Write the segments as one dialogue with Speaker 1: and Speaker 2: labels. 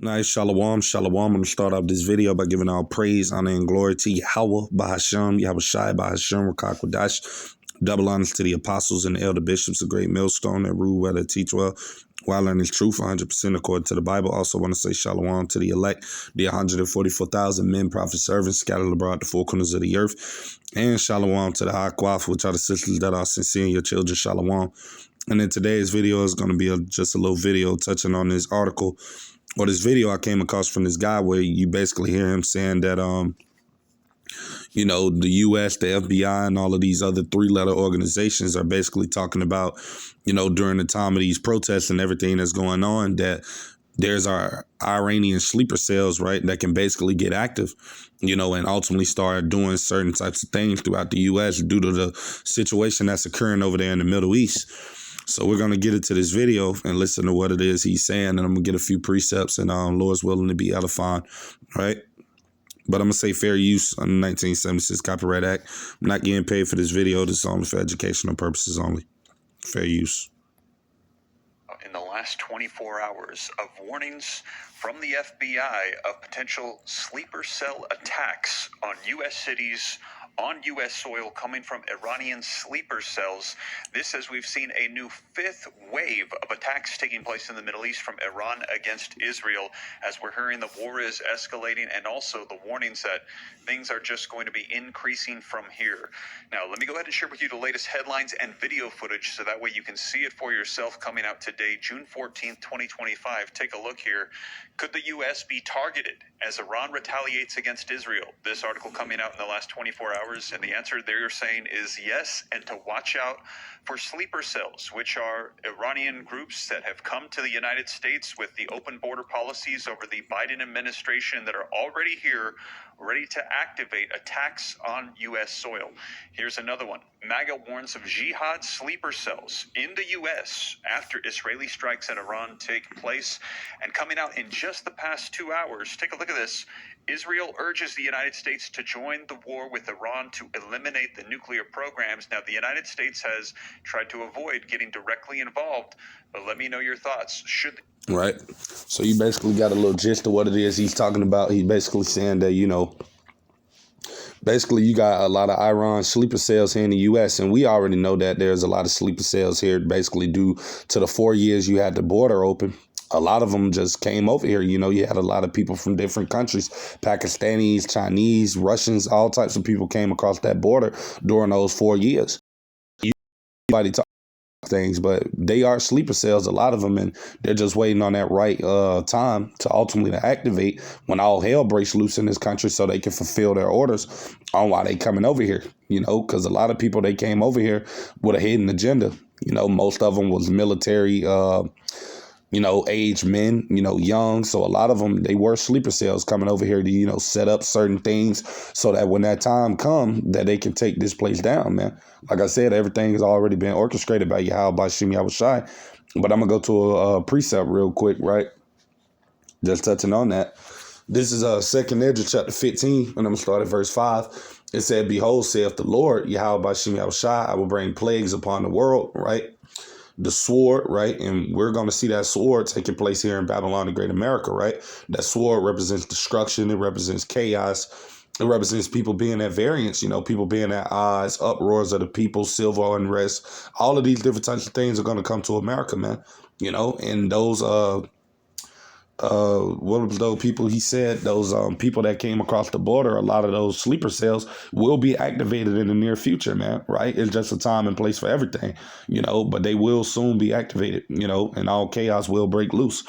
Speaker 1: Nice, shalom, shalom. I'm going to start off this video by giving all praise, honor, and glory to Yahweh, Bahasham, Yahweh Shai, Bahasham, Rakakwadash. Double honors to the apostles and the elder bishops, a great millstone that rule well, that teach well, while learning truth 100% according to the Bible. Also want to say shalom to the elect, the 144,000 men, prophet, servants scattered abroad the four corners of the earth. And shalom to the Hakwaf, which are the sisters that are sincere, your children, shalom. And in today's video is going to be just a little video touching on this article or this video I came across from this guy where you basically hear him saying that, the U.S., the FBI, and all of these other three-letter organizations are basically talking about, during the time of these protests and everything that's going on, that there's our Iranian sleeper cells, right, that can basically get active, and ultimately start doing certain types of things throughout the U.S. due to the situation that's occurring over there in the Middle East. So we're going to get into this video and listen to what it is he's saying, and I'm going to get a few precepts, and Lord's willing to be edifying, right? But I'm going to say fair use on the 1976 Copyright Act. I'm not getting paid for this video. This is only for educational purposes only. Fair use.
Speaker 2: In the last 24 hours of warnings from the FBI of potential sleeper cell attacks on U.S. cities, on U.S. soil, coming from Iranian sleeper cells. This, as we've seen, a new fifth wave of attacks taking place in the Middle East from Iran against Israel, as we're hearing the war is escalating, and also the warnings that things are just going to be increasing from here. Now, let me go ahead and share with you the latest headlines and video footage so that way you can see it for yourself coming out today, June 14th, 2025. Take a look here. Could the U.S. be targeted as Iran retaliates against Israel? This article coming out in the last 24 hours, and the answer they're saying is yes, and to watch out for sleeper cells, which are Iranian groups that have come to the United States with the open border policies over the Biden administration that are already here, ready to activate attacks on U.S. soil. Here's another one. MAGA warns of jihad sleeper cells in the U.S. after Israeli strikes in Iran take place. And coming out in just the past 2 hours, take a look at this. Israel urges the United States to join the war with Iran to eliminate the nuclear programs. Now, the United States has tried to avoid getting directly involved, but let me know your thoughts.
Speaker 1: Right. So you basically got a little gist of what it is he's talking about. He's basically saying that, basically you got a lot of Iran sleeper cells here in the U.S., and we already know that there's a lot of sleeper cells here basically due to the 4 years you had the border open. A lot of them just came over here. You had a lot of people from different countries, Pakistanis, Chinese, Russians, all types of people came across that border during those 4 years. Everybody talk things, but they are sleeper cells, a lot of them, and they're just waiting on that right time to ultimately activate when all hell breaks loose in this country so they can fulfill their orders on why they coming over here, because a lot of people, they came over here with a hidden agenda. Most of them was military aged men, young. So a lot of them, they were sleeper cells coming over here to, set up certain things so that when that time come, that they can take this place down, man. Like I said, everything has already been orchestrated by Yahweh, by Shem Yahweh Shai. But I'm going to go to a precept real quick, right? Just touching on that. This is 2nd Ezra chapter 15, and I'm going to start at verse 5. It said, "Behold, saith the Lord, Yahweh by Shem Yahweh Shai, I will bring plagues upon the world," right? The sword, right? And we're going to see that sword taking place here in Babylon, the Great America, right? That sword represents destruction. It represents chaos. It represents people being at variance, people being at odds, uproars of the people, civil unrest. All of these different types of things are going to come to America, man. And those what was those people he said, those people that came across the border, a lot of those sleeper cells will be activated in the near future, man, right? It's just a time and place for everything, but they will soon be activated, and all chaos will break loose.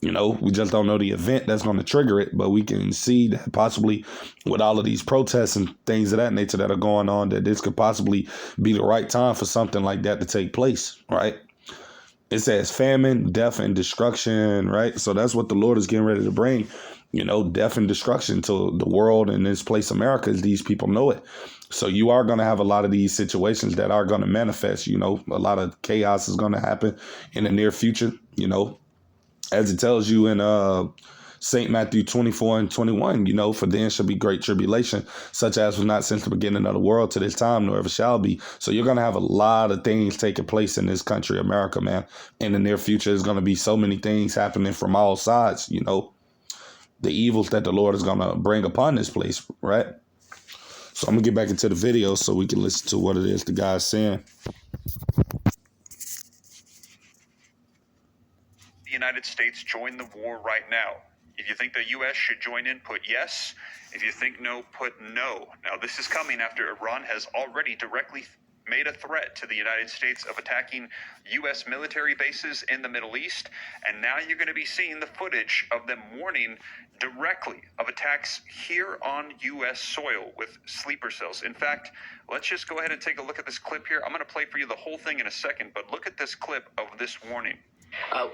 Speaker 1: We just don't know the event that's going to trigger it, but we can see that possibly with all of these protests and things of that nature that are going on, that this could possibly be the right time for something like that to take place, right? It says famine, death, and destruction, right? So that's what the Lord is getting ready to bring, death and destruction to the world and this place, America, as these people know it. So you are going to have a lot of these situations that are going to manifest, a lot of chaos is going to happen in the near future, as it tells you in St. Matthew 24:21, for then shall be great tribulation, such as was not since the beginning of the world to this time, nor ever shall be. So you're going to have a lot of things taking place in this country, America, man. In the near future, there's going to be so many things happening from all sides, the evils that the Lord is going to bring upon this place, right? So I'm going to get back into the video so we can listen to what it is the guy's saying.
Speaker 2: The United States join the war right now. If you think the U.S. should join in, put yes. If you think no, put no. Now, this is coming after Iran has already directly made a threat to the United States of attacking U.S. military bases in the Middle East. And now you're going to be seeing the footage of them warning directly of attacks here on U.S. soil with sleeper cells. In fact, let's just go ahead and take a look at this clip here. I'm going to play for you the whole thing in a second, but look at this clip of this warning.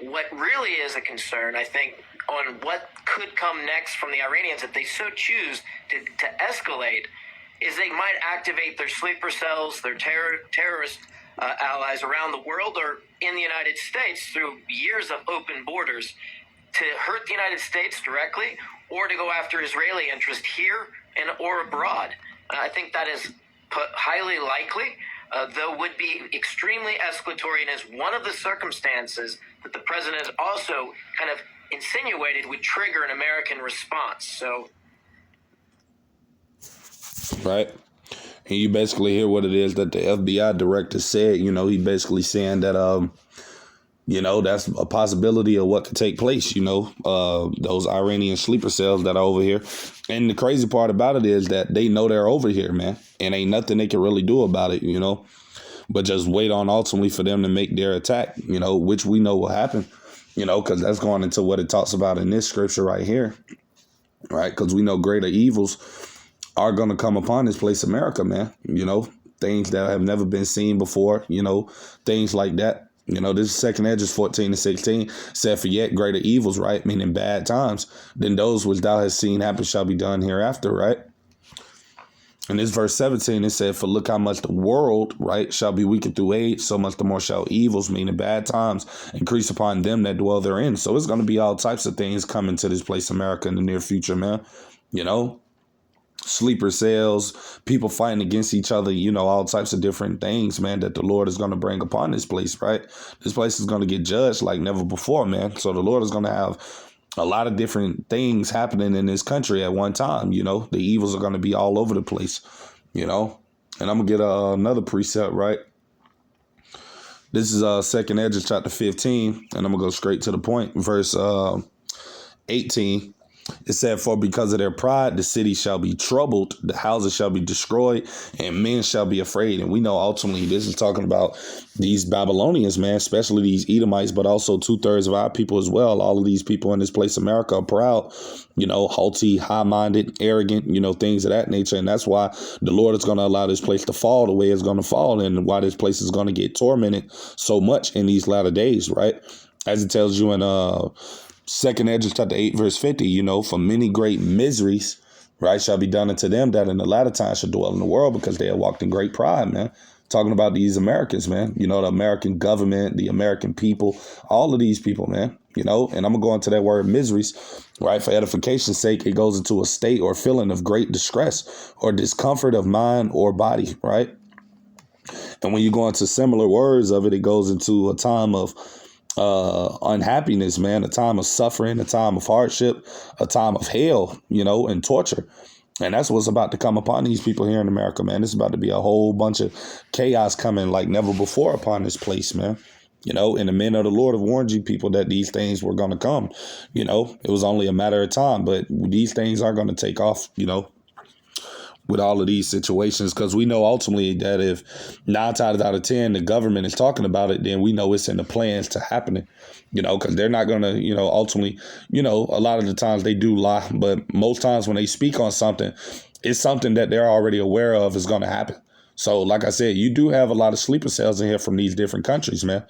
Speaker 3: What really is a concern, I think, on what could come next from the Iranians if they so choose to escalate, is they might activate their sleeper cells, their terrorist allies around the world or in the United States through years of open borders to hurt the United States directly or to go after Israeli interests here and or abroad. I think that is highly likely. Though would be extremely escalatory and is one of the circumstances that the president also kind of insinuated would trigger an American response. So,
Speaker 1: right. And you basically hear what it is that the FBI director said. You know, he basically saying that, you know, that's a possibility of what could take place, you know, those Iranian sleeper cells that are over here. And the crazy part about it is that they know they're over here, man. And ain't nothing they can really do about it, you know, but just wait on ultimately for them to make their attack, you know, which we know will happen, you know, because that's going into what it talks about in this scripture right here. Right. Because we know greater evils are going to come upon this place, America, man. You know, things that have never been seen before, you know, things like that. You know, this second Esdras 14-16 said, for yet greater evils, right? Meaning bad times, than those which thou hast seen happen shall be done hereafter, right? And this verse 17, it said, for look how much the world, right, shall be weakened through age, so much the more shall evils, meaning bad times, increase upon them that dwell therein. So it's going to be all types of things coming to this place, America, in the near future, man. You know, sleeper cells, people fighting against each other, you know, all types of different things, man, that the Lord is going to bring upon this place, right? This place is going to get judged like never before, man. So the Lord is going to have a lot of different things happening in this country at one time, you know. The evils are going to be all over the place, you know. And I'm going to get another precept, right? This is second Esdras chapter 15, and I'm going to go straight to the point. Verse 18. It said, for because of their pride, the city shall be troubled, the houses shall be destroyed, and men shall be afraid. And we know ultimately this is talking about these Babylonians, man, especially these Edomites, but also 2/3 of our people as well. All of these people in this place, America, are proud, you know, haughty, high-minded, arrogant, you know, things of that nature. And that's why the Lord is going to allow this place to fall the way it's going to fall, and why this place is going to get tormented so much in these latter days, right? As it tells you in second Esdras chapter 8, verse 50, you know, for many great miseries, right, shall be done unto them that in the latter time shall dwell in the world, because they have walked in great pride, man. Talking about these Americans, man, you know, the American government, the American people, all of these people, man, you know, and I'm going to go into that word miseries, right? For edification's sake, it goes into a state or feeling of great distress or discomfort of mind or body, right? And when you go into similar words of it, it goes into a time of unhappiness, man, a time of suffering, a time of hardship, a time of hell, you know, and torture. And that's what's about to come upon these people here in America, man. It's about to be a whole bunch of chaos coming like never before upon this place, man. You know, and the men of the Lord have warned you people that these things were going to come. You know, it was only a matter of time, but these things are going to take off, you know, with all of these situations, because we know ultimately that if 9 times out of 10 the government is talking about it, then we know it's in the plans to happening, you know, because they're not going to, you know, ultimately, you know, a lot of the times they do lie, but most times when they speak on something, it's something that they're already aware of is going to happen. So like I said, you do have a lot of sleeper cells in here from these different countries, man,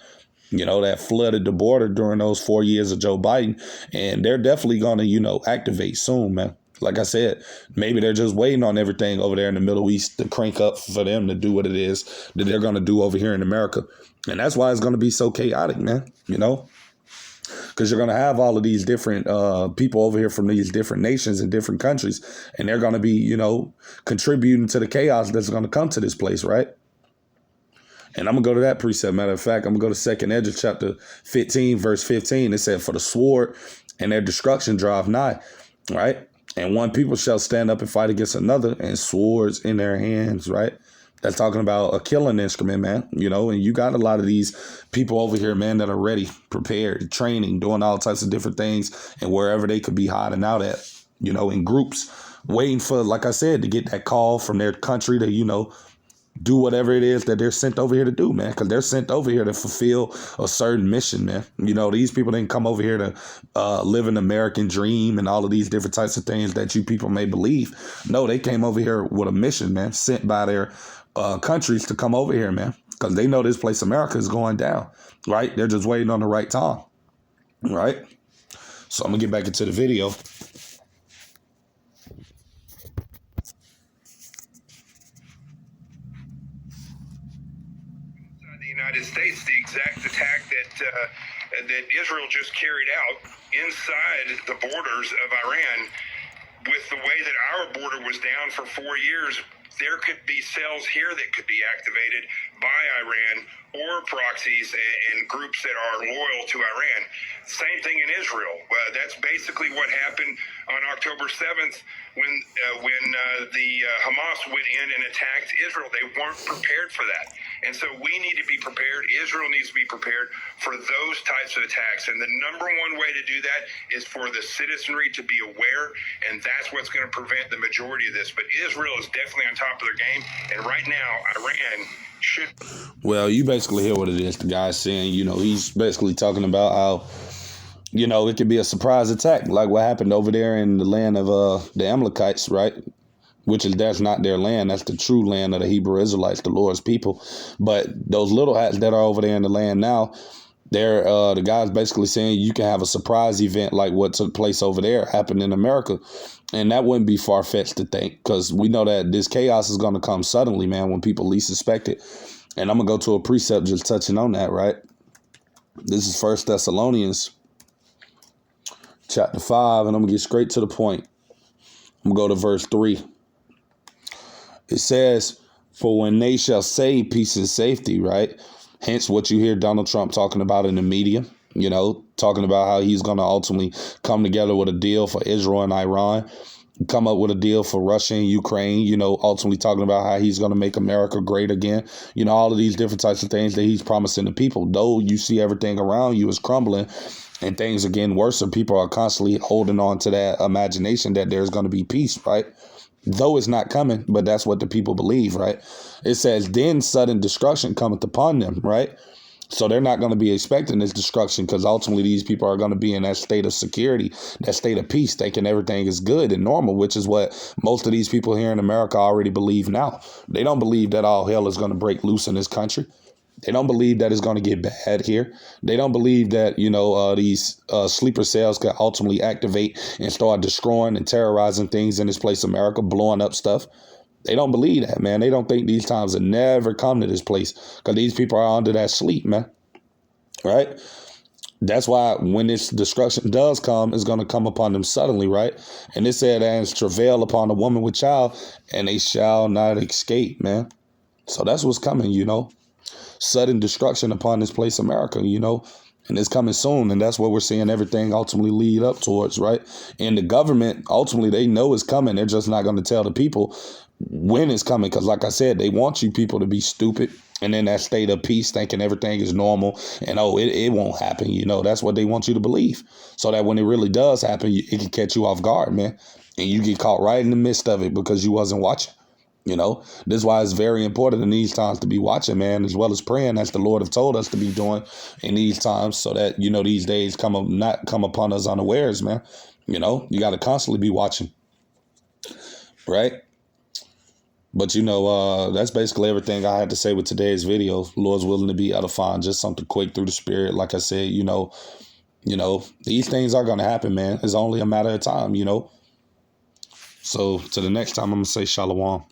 Speaker 1: you know, that flooded the border during those 4 years of Joe Biden, and they're definitely going to, you know, activate soon, man. Like I said, maybe they're just waiting on everything over there in the Middle East to crank up for them to do what it is that they're going to do over here in America. And that's why it's going to be so chaotic, man, you know, because you're going to have all of these different people over here from these different nations and different countries, and they're going to be, you know, contributing to the chaos that's going to come to this place, right? And I'm going to go to that precept. Matter of fact, I'm going to go to second Esdras chapter 15, verse 15. It said, for the sword and their destruction drive nigh, right? And one people shall stand up and fight against another, and swords in their hands, right? That's talking about a killing instrument, man. And you got a lot of these people over here, man, that are ready, prepared, training, doing all types of different things, and wherever they could be hiding out at, in groups, waiting for, like I said, to get that call from their country to, do whatever it is that they're sent over here to do, man, because they're sent over here to fulfill a certain mission, man. These people didn't come over here to live an American dream and all of these different types of things that you people may believe. No, they came over here with a mission, man, sent by their countries to come over here, man, because they know this place, America, is going down, right? They're just waiting on the right time, right? So I'm going to get back into the video.
Speaker 4: United States, the exact attack that Israel just carried out inside the borders of Iran, with the way that our border was down for 4 years, there could be cells here that could be activated by Iran or proxies and groups that are loyal to Iran. Same thing in Israel. That's basically what happened on October 7th when the Hamas went in and attacked Israel. They weren't prepared for that. And so we need to be prepared. Israel needs to be prepared for those types of attacks. And the number one way to do that is for the citizenry to be aware, and that's what's going to prevent the majority of this. But Israel is definitely on top of their game. And right now, Iran should...
Speaker 1: Well, you basically hear what it is. The guy's saying, he's basically talking about how, it could be a surprise attack, like what happened over there in the land of the Amalekites, right? That's not their land. That's the true land of the Hebrew Israelites, the Lord's people. But those little hats that are over there in the land now, they're the guy's basically saying you can have a surprise event like what took place over there happen in America. And that wouldn't be far-fetched to think, because we know that this chaos is going to come suddenly, man, when people least suspect it. And I'm going to go to a precept just touching on that, right? This is 1 Thessalonians chapter 5, and I'm going to get straight to the point. I'm going to go to verse 3. It says, for when they shall say peace and safety, right? Hence what you hear Donald Trump talking about in the media, talking about how he's going to ultimately come together with a deal for Israel and Iran, come up with a deal for Russia and Ukraine, ultimately talking about how he's going to make America great again. All of these different types of things that he's promising the people, though you see everything around you is crumbling and things are getting worse, and people are constantly holding on to that imagination that there's going to be peace, right? Though it's not coming, but that's what the people believe, right? It says, then sudden destruction cometh upon them, right? So they're not going to be expecting this destruction, because ultimately these people are going to be in that state of security, that state of peace, thinking everything is good and normal, which is what most of these people here in America already believe now. They don't believe that all hell is going to break loose in this country. They don't believe that it's going to get bad here. They don't believe that, these sleeper cells can ultimately activate and start destroying and terrorizing things in this place, America, blowing up stuff. They don't believe that, man. They don't think these times will never come to this place, because these people are under that sleep, man. Right? That's why when this destruction does come, it's going to come upon them suddenly, right? And it said, as travail upon a woman with child, and they shall not escape, man. So that's what's coming, Sudden destruction upon this place, America, and it's coming soon. And that's what we're seeing everything ultimately lead up towards, right? And the government, ultimately, they know it's coming. They're just not going to tell the people when it's coming, because like I said, they want you people to be stupid and in that state of peace, thinking everything is normal and, it won't happen. That's what they want you to believe, so that when it really does happen, it can catch you off guard, man, and you get caught right in the midst of it because you wasn't watching. This is why it's very important in these times to be watching, man, as well as praying, as the Lord have told us to be doing in these times, so that, these days not come upon us unawares, man. You got to constantly be watching, right? But, that's basically everything I had to say with today's video. Lord's willing to be edifying, just something quick through the spirit. Like I said, these things are going to happen, man. It's only a matter of time, So to the next time, I'm going to say shalom.